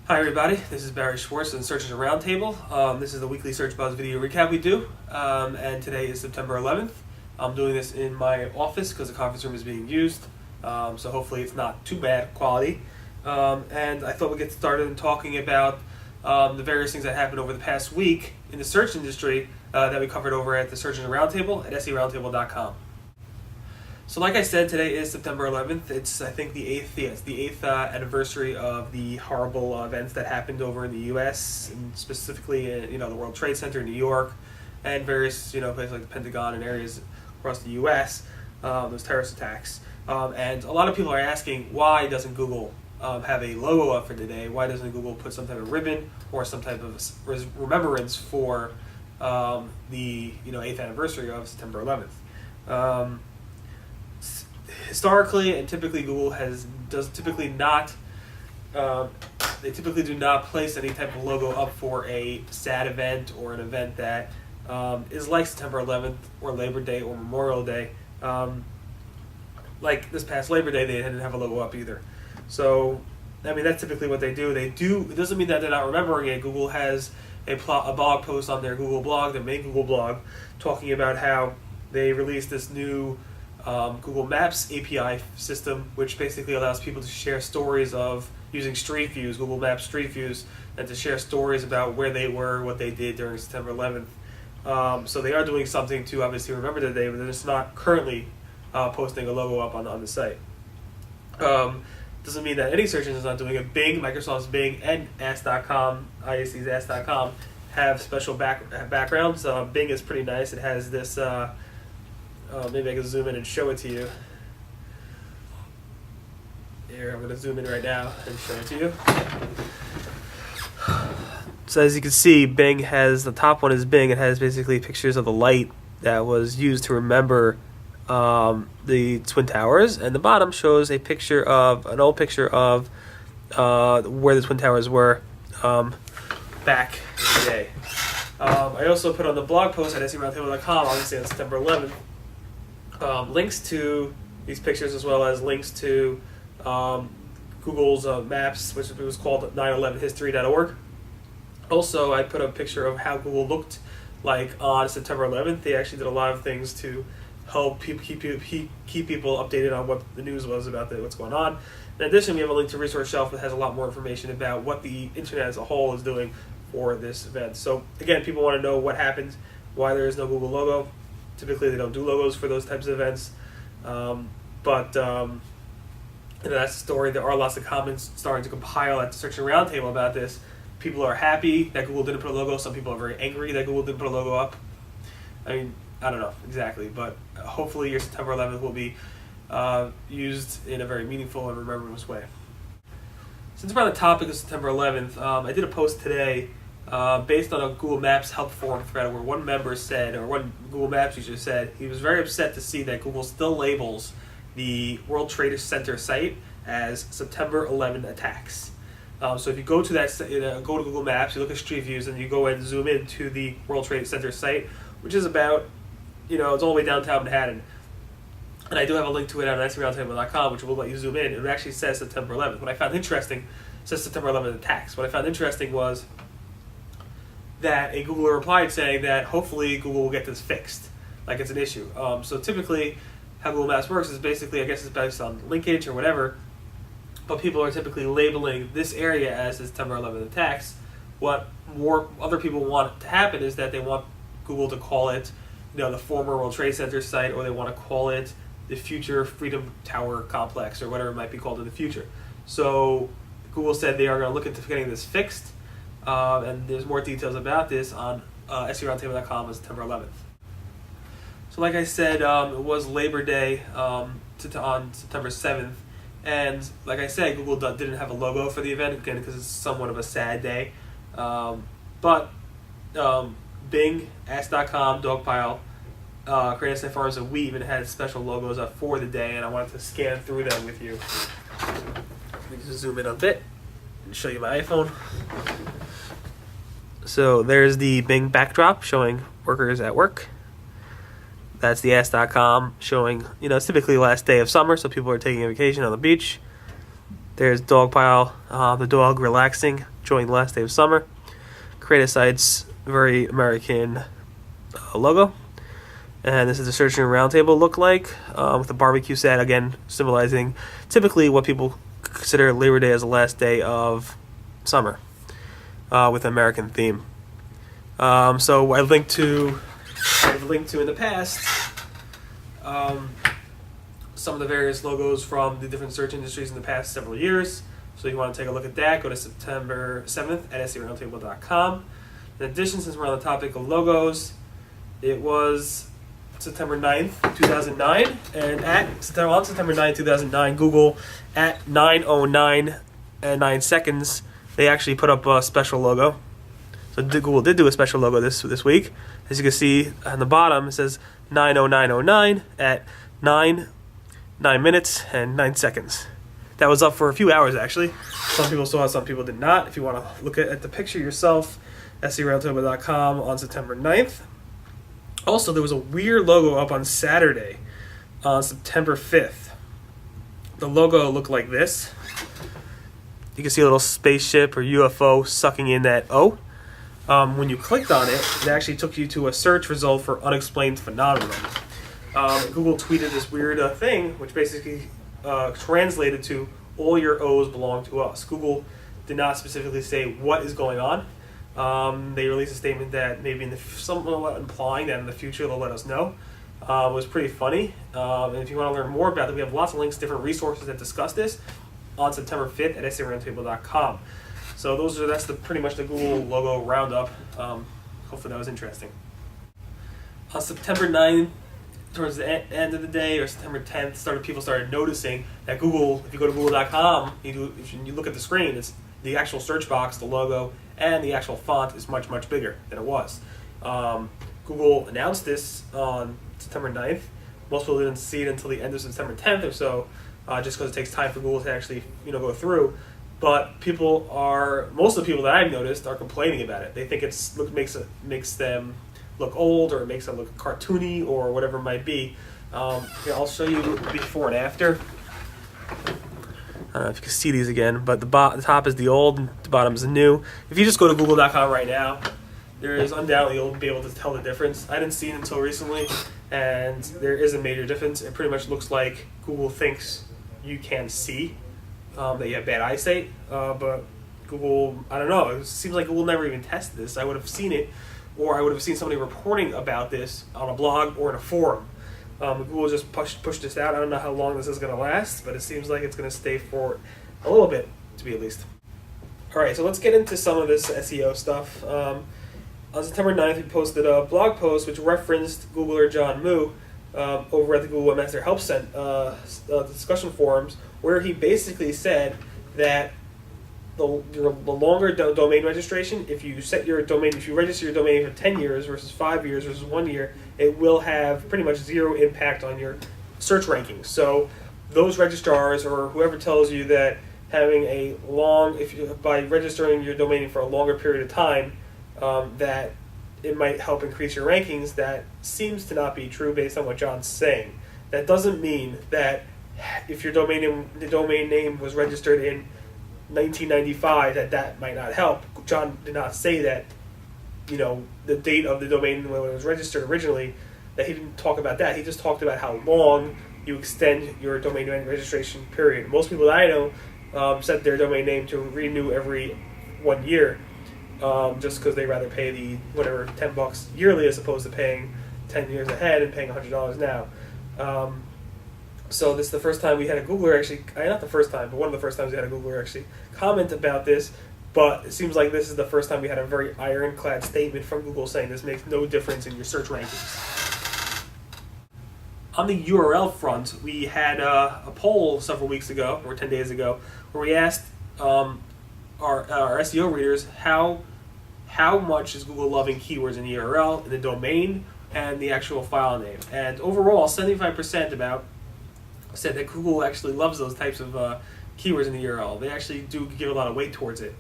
Hi everybody, this is Barry Schwartz in Search Engine Roundtable. This is the weekly Search Buzz video recap we do, and today is September 11th. I'm doing this in my office because the conference room is being used, so hopefully it's not too bad quality. And I thought we'd get started in talking about the various things that happened over the past week in the search industry that we covered over at the Search Engine Roundtable at seroundtable.com. So like I said, today is September 11th. It's, I think, the eighth anniversary of the horrible events that happened over in the U.S., and specifically, the World Trade Center in New York, and various, places like the Pentagon and areas across the U.S., those terrorist attacks. And a lot of people are asking, why doesn't Google have a logo up for today? Why doesn't Google put some type of ribbon or some type of remembrance for the 8th anniversary of September 11th? Historically and typically, Google typically do not place any type of logo up for a sad event or an event that is like September 11th or Labor Day or Memorial Day. Like this past Labor Day, they didn't have a logo up either. So, that's typically what they do. It doesn't mean that they're not remembering it. Google has a blog post on their Google blog, their main Google blog, talking about how they released this new Google Maps API system, which basically allows people to share stories of using Street Views, Google Maps Street Views, and to share stories about where they were, what they did during September 11th. So they are doing something to obviously remember the day, but they're just not currently posting a logo up on the site. Doesn't mean that any search engine is not doing it. Bing, Microsoft's Bing, and Ask.com, IAC's Ask.com, have special backgrounds. Bing is pretty nice. It has this... maybe I can zoom in and show it to you. Here, I'm going to zoom in right now and show it to you. So as you can see, Bing has, the top one is Bing. It has basically pictures of the light that was used to remember the Twin Towers, and the bottom shows an old picture of where the Twin Towers were back in the day. I also put on the blog post at seroundtable.com, obviously on September 11th, links to these pictures, as well as links to Google's maps, which was called 911history.org. Also, I put a picture of how Google looked like on September 11th. They actually did a lot of things to help keep people updated on what the news was about what's going on. In addition, we have a link to Resource Shelf that has a lot more information about what the internet as a whole is doing for this event. So again, people want to know what happened, why there is no Google logo. Typically, they don't do logos for those types of events, but that's the story. There are lots of comments starting to compile at the Search Engine Roundtable about this. People are happy that Google didn't put a logo. Some people are very angry that Google didn't put a logo up. I don't know exactly, but hopefully your September 11th will be used in a very meaningful and remembrance way. Since we're on the topic of September 11th, I did a post today based on a Google Maps help forum thread where one member said, or one Google Maps user said, he was very upset to see that Google still labels the World Trade Center site as September 11 attacks. So if you go to go to Google Maps, you look at Street Views, and you go and zoom into the World Trade Center site, which is about, it's all the way downtown Manhattan. And I do have a link to it on seroundtable.com, which will let you zoom in. It actually says September 11th. What I found interesting, it says September 11th attacks. What I found interesting was that a Googler replied saying that hopefully Google will get this fixed, like it's an issue. So typically, how Google Maps works is basically, I guess it's based on linkage or whatever, but people are typically labeling this area as September 11th attacks. What more other people want to happen is that they want Google to call it, the former World Trade Center site, or they want to call it the future Freedom Tower complex, or whatever it might be called in the future. So Google said they are going to look into getting this fixed. And there's more details about this on seroundtable.com on September 11th. So like I said, it was Labor Day on September 7th. And like I said, Google didn't have a logo for the event, again, because it's somewhat of a sad day. But Bing, Ask.com, Dogpile, Creative Site Farms, and we even had special logos up for the day, and I wanted to scan through them with you. Let me just zoom in a bit and show you my iPhone. So there's the Bing backdrop showing workers at work. That's the Ask.com showing, it's typically the last day of summer, so people are taking a vacation on the beach. There's Dogpile, the dog relaxing, enjoying the last day of summer. Create a site's very American logo. And this is the search engine roundtable look like, with the barbecue set, again, symbolizing typically what people consider Labor Day as the last day of summer, with an American theme. So I've linked to in the past some of the various logos from the different search industries in the past several years. So if you want to take a look at that, go to September 7th at SEOroundtable.com. In addition, since we're on the topic of logos, it was September 9th, 2009, and on September 9th, 2009, Google at 9:09 and 9 seconds, they actually put up a special logo. So Google did do a special logo this week. As you can see on the bottom, it says 9:09:09 at 9 minutes and 9 seconds. That was up for a few hours, actually. Some people saw it, some people did not. If you want to look at the picture yourself, SEOroundtable.com on September 9th. Also, there was a weird logo up on Saturday, on September 5th. The logo looked like this. You can see a little spaceship or UFO sucking in that O. When you clicked on it, it actually took you to a search result for unexplained phenomenon. Google tweeted this weird thing, which basically translated to all your O's belong to us. Google did not specifically say what is going on. They released a statement that maybe somewhat implying that in the future they'll let us know. It was pretty funny. And if you want to learn more about it, we have lots of links, different resources that discuss this on September 5th at SEOroundtable.com. So that's pretty much the Google logo roundup. Hopefully that was interesting. On September 9th, towards the end of the day, or September 10th, people started noticing that Google, if you go to google.com, you look at the screen, it's the actual search box, the logo, and the actual font is much, much bigger than it was. Google announced this on September 9th. Most people didn't see it until the end of September 10th or so, just because it takes time for Google to actually go through. But most of the people that I've noticed are complaining about it. They think makes them look old, or it makes them look cartoony, or whatever it might be. Here, I'll show you before and after. I don't know if you can see these again, but the top is the old and the bottom is the new. If you just go to google.com right now, there is undoubtedly you'll be able to tell the difference. I didn't see it until recently, and there is a major difference. It pretty much looks like Google thinks you can see that you have bad eyesight, but Google, I don't know, it seems like Google never even tested this. I would have seen it, or I would have seen somebody reporting about this on a blog or in a forum. Google just pushed this out. I don't know how long this is going to last, but it seems like it's going to stay for a little bit, to be at least. All right, so let's get into some of this SEO stuff. On September 9th, we posted a blog post which referenced Googler John Moo over at the Google Webmaster Help Center discussion forums, where he basically said that the longer domain registration, if you register your domain for 10 years versus 5 years versus 1 year, it will have pretty much zero impact on your search rankings. So those registrars, or whoever tells you that having by registering your domain for a longer period of time, that it might help increase your rankings, that seems to not be true based on what John's saying. That doesn't mean that if your the domain name was registered in 1995, that might not help. John did not say that, the date of the domain when it was registered originally, that he didn't talk about that. He just talked about how long you extend your domain registration period. Most people that I know set their domain name to renew every 1 year, just because they rather pay the whatever $10 yearly as opposed to paying 10 years ahead and paying $100 now. So this is the first time we had a Googler actually, not the first time, but one of the first times we had a Googler actually comment about this, but it seems like this is the first time we had a very ironclad statement from Google saying this makes no difference in your search rankings. On the URL front, we had a poll several weeks ago, or 10 days ago, where we asked our SEO readers how much is Google loving keywords in the URL, in the domain, and the actual file name. And overall, 75% said that Google actually loves those types of keywords in the URL. They actually do give a lot of weight towards it.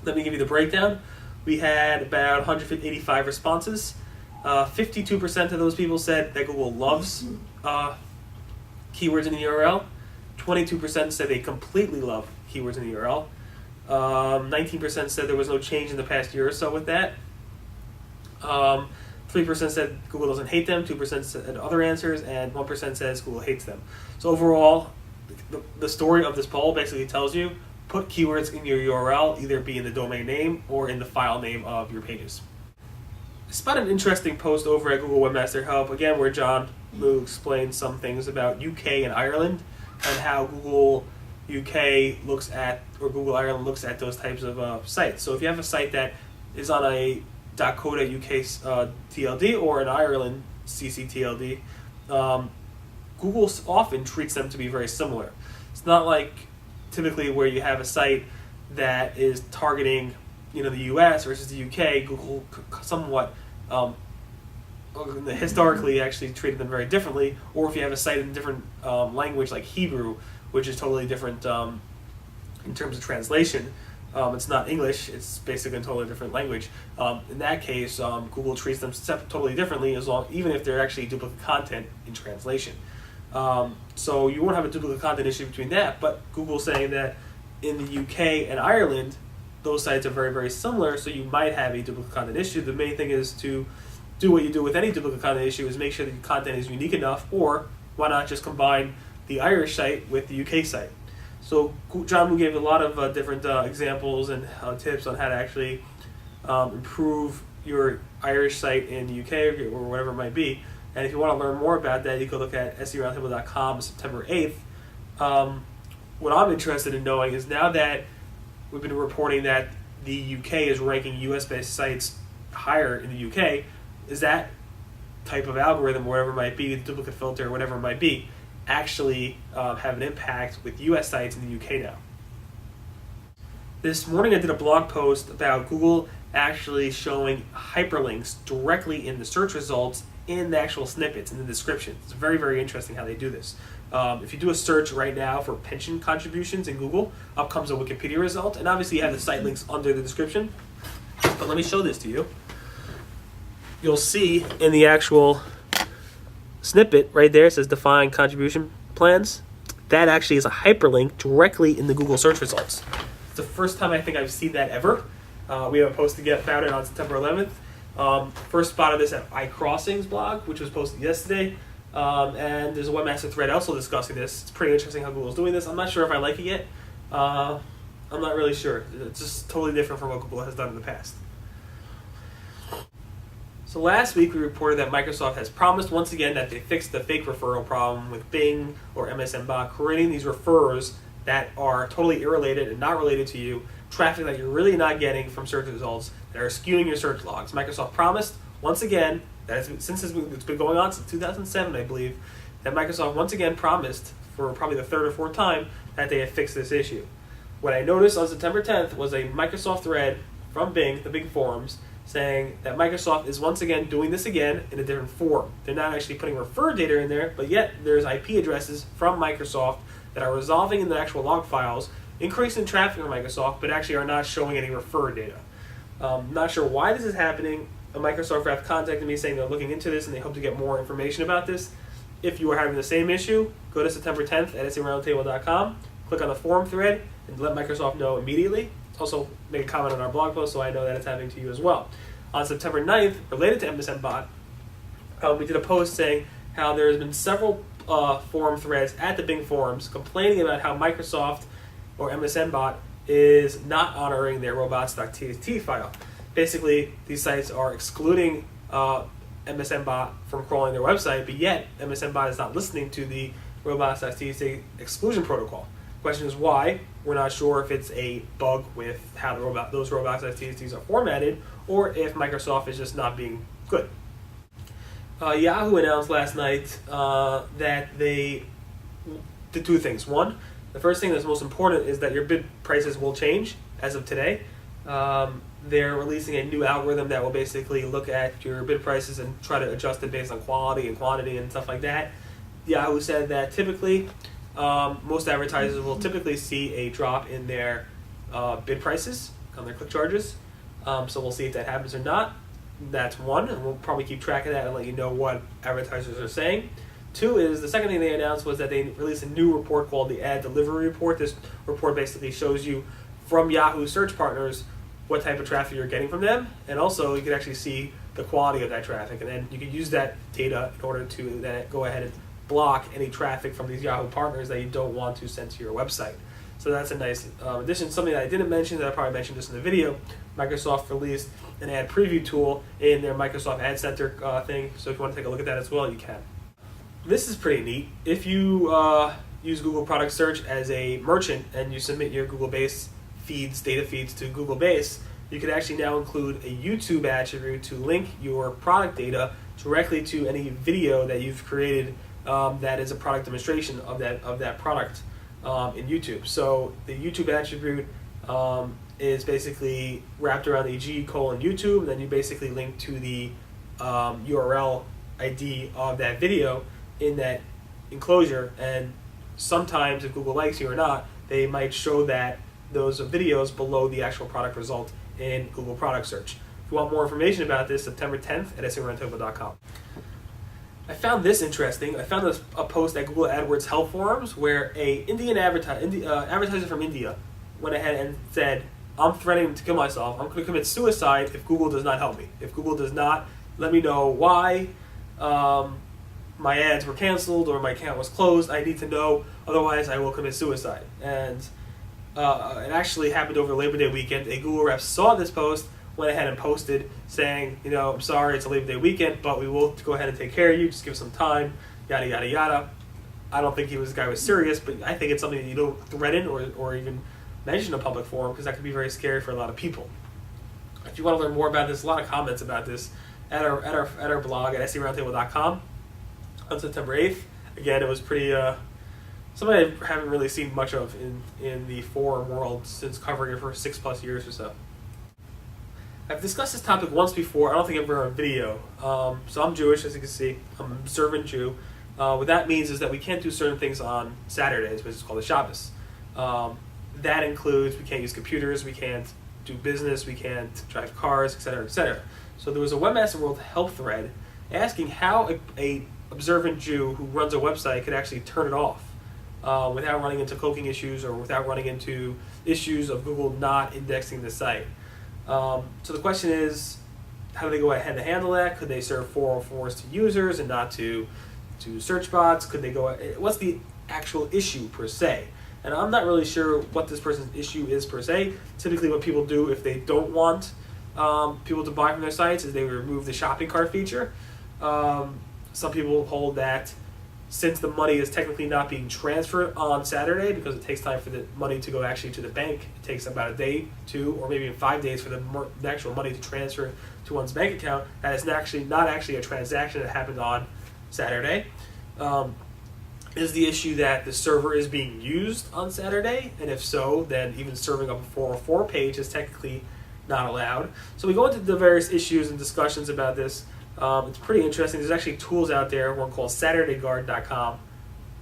Let me give you the breakdown. We had about 185 responses. 52% of those people said that Google loves keywords in the URL. 22% said they completely love keywords in the URL. 19% said there was no change in the past year or so with that. 3% said Google doesn't hate them, 2% said other answers, and 1% says Google hates them. So overall, the story of this poll basically tells you, put keywords in your URL, either be in the domain name or in the file name of your pages. I spotted an interesting post over at Google Webmaster Help, again, where John Moo explains some things about UK and Ireland and how Google UK looks at, or Google Ireland looks at those types of sites. So if you have a site that is on a .co.uk TLD or an Ireland CC TLD, Google often treats them to be very similar. It's not like typically where you have a site that is targeting, the US versus the UK. Google somewhat historically actually treated them very differently. Or if you have a site in a different language like Hebrew, which is totally different in terms of translation. It's not English, it's basically a totally different language. In that case, Google treats them totally differently, even if they're actually duplicate content in translation. So you won't have a duplicate content issue between that, but Google's saying that in the UK and Ireland, those sites are very, very similar, so you might have a duplicate content issue. The main thing is to do what you do with any duplicate content issue, is make sure that your content is unique enough, or why not just combine the Irish site with the UK site. So John Moo gave a lot of different examples and tips on how to actually improve your Irish site in the UK or whatever it might be. And if you want to learn more about that, you can look at SEOroundtable.com September 8th. What I'm interested in knowing is, now that we've been reporting that the UK is ranking US-based sites higher in the UK, is that type of algorithm, whatever it might be, the duplicate filter, whatever it might be, actually have an impact with US sites in the UK now? This morning I did a blog post about Google actually showing hyperlinks directly in the search results in the actual snippets, in the description. It's very, very interesting how they do this. If you do a search right now for pension contributions in Google, up comes a Wikipedia result, and obviously you have the site links under the description. But let me show this to you. You'll see in the actual snippet right there, it says define contribution plans. That actually is a hyperlink directly in the Google search results. It's the first time I think I've seen that ever. We have a post to get about it on September 11th. First spotted this at iCrossing's blog, which was posted yesterday. And there's a webmaster thread also discussing this. It's pretty interesting how Google's doing this. I'm not sure if I like it yet. I'm not really sure. It's just totally different from what Google has done in the past. So last week we reported that Microsoft has promised once again that they fixed the fake referral problem with Bing or MSN Bot, creating these referrers that are totally irrelated and not related to you, traffic that you're really not getting from search results, that are skewing your search logs. Microsoft promised once again, that since it's been going on since 2007, I believe, that Microsoft once again promised, for probably the third or fourth time, that they had fixed this issue. What I noticed on September 10th was a Microsoft thread from Bing, the Bing forums, saying that Microsoft is once again doing this again in a different form. They're not actually putting refer data in there, but yet there's IP addresses from Microsoft that are resolving in the actual log files, increasing traffic on Microsoft, but actually are not showing any refer data. Not sure why this is happening. A Microsoft rep contacted me saying they're looking into this and they hope to get more information about this. If you are having the same issue, go to September 10th at SEOroundtable.com, click on the forum thread, and let Microsoft know immediately. Also, make a comment on our blog post so I know that it's happening to you as well. On September 9th, related to MSN Bot, we did a post saying how there has been several forum threads at the Bing forums complaining about how Microsoft or MSN Bot is not honoring their robots.txt file. Basically, these sites are excluding MSN Bot from crawling their website, but yet MSN Bot is not listening to the robots.txt exclusion protocol. The question is why. We're not sure if it's a bug with how those robots.txts are formatted, or if Microsoft is just not being good. Yahoo announced last night that they did two things. One, the first thing that's most important is that your bid prices will change as of today. They're releasing a new algorithm that will basically look at your bid prices and try to adjust it based on quality and quantity and stuff like that. Yahoo said that typically most advertisers will typically see a drop in their bid prices on their click charges. So we'll see if that happens or not. That's one, and we'll probably keep track of that and let you know what advertisers are saying. Two is, the second thing they announced was that they released a new report called the Ad Delivery Report. This report basically shows you from Yahoo search partners what type of traffic you're getting from them, and also you can actually see the quality of that traffic, and then you can use that data in order to then go ahead and block any traffic from these Yahoo partners that you don't want to send to your website. So that's a nice addition. Something that I didn't mention that I probably mentioned just in the video, Microsoft released an ad preview tool in their Microsoft Ad Center thing, so if you want to take a look at that as well, you can. This is pretty neat. If you use Google Product Search as a merchant and you submit your Google Base data feeds to Google Base, you can actually now include a YouTube attribute to link your product data directly to any video that you've created that is a product demonstration of that product in YouTube. So the YouTube attribute is basically wrapped around the G:YouTube, and then you basically link to the URL ID of that video in that enclosure, and sometimes if Google likes you or not, they might show those videos below the actual product result in Google Product Search. If you want more information about this, September 10th at SEOroundtable.com. I found this interesting. I found a post at Google AdWords Help Forums where a advertiser from India went ahead and said, I'm threatening to kill myself. I'm going to commit suicide if Google does not help me. If Google does not let me know why my ads were canceled or my account was closed, I need to know, otherwise I will commit suicide. And it actually happened over Labor Day weekend. A Google rep saw this post, went ahead and posted saying, I'm sorry, it's a Labor Day weekend, but we will go ahead and take care of you, just give some time, yada, yada, yada. I don't think this guy was serious, but I think it's something that you don't threaten or even mention in a public forum, because that could be very scary for a lot of people. If you want to learn more about this, a lot of comments about this at our blog at SEOroundtable.com on September 8th. Again, it was pretty something I haven't really seen much of in the forum world since covering it for 6+ years or so. I've discussed this topic once before. I don't think I've ever on video. So I'm Jewish, as you can see. I'm an observant Jew. What that means is that we can't do certain things on Saturdays, which is called the Shabbos. That includes we can't use computers, we can't do business, we can't drive cars, etc., etc. So there was a Webmaster World help thread asking how a observant Jew who runs a website could actually turn it off without running into cloaking issues or without running into issues of Google not indexing the site. So the question is, how do they go ahead and handle that? Could they serve 404s to users and not to search bots? Could they go? What's the actual issue per se? And I'm not really sure what this person's issue is per se. Typically what people do if they don't want people to buy from their sites is they remove the shopping cart feature. Some people hold that since the money is technically not being transferred on Saturday because it takes time for the money to go actually to the bank, it takes about a day, 2, or maybe even 5 days for the actual money to transfer to one's bank account. That is not actually a transaction that happened on Saturday. Is the issue that the server is being used on Saturday? And if so, then even serving up a 404 page is technically not allowed. So we go into the various issues and discussions about this. It's pretty interesting. There's actually tools out there, one called SaturdayGuard.com,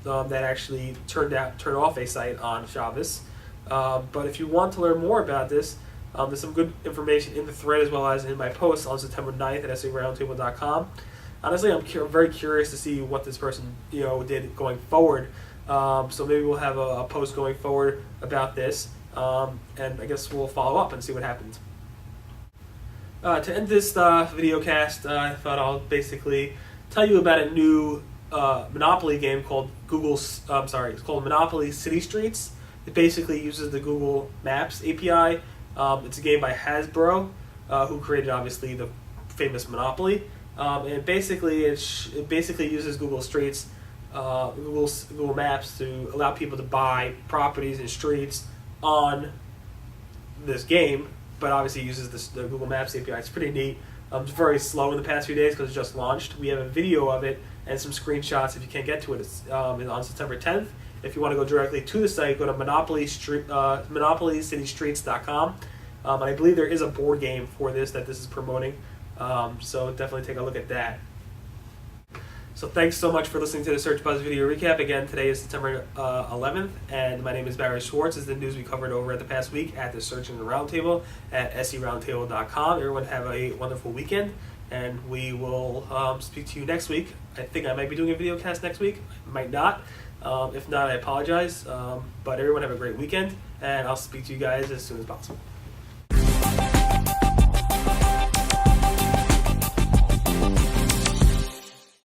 that actually turn off a site on Shabbos. But if you want to learn more about this, there's some good information in the thread as well as in my post on September 9th at SEOroundtable.com. Honestly, I'm very curious to see what this person did going forward. So maybe we'll have a post going forward about this, and I guess we'll follow up and see what happens. To end this video cast, I thought I'll basically tell you about a new Monopoly game called it's called Monopoly City Streets. It basically uses the Google Maps API. It's a game by Hasbro, who created obviously the famous Monopoly. And basically, it basically uses Google Streets, Google Maps to allow people to buy properties and streets on this game. But obviously, it uses the Google Maps API. It's pretty neat. It's very slow in the past few days because it just launched. We have a video of it and some screenshots if you can't get to it. It's on September 10th. If you want to go directly to the site, go to MonopolyCityStreets.com. And I believe there is a board game for this that this is promoting. So definitely take a look at that. So thanks so much for listening to the Search Buzz video recap. Again, today is September 11th, and my name is Barry Schwartz. This is the news we covered over at the past week at the Search and the Roundtable at SEOroundtable.com. Everyone have a wonderful weekend, and we will speak to you next week. I think I might be doing a video cast next week. I might not. If not, I apologize. But everyone have a great weekend, and I'll speak to you guys as soon as possible.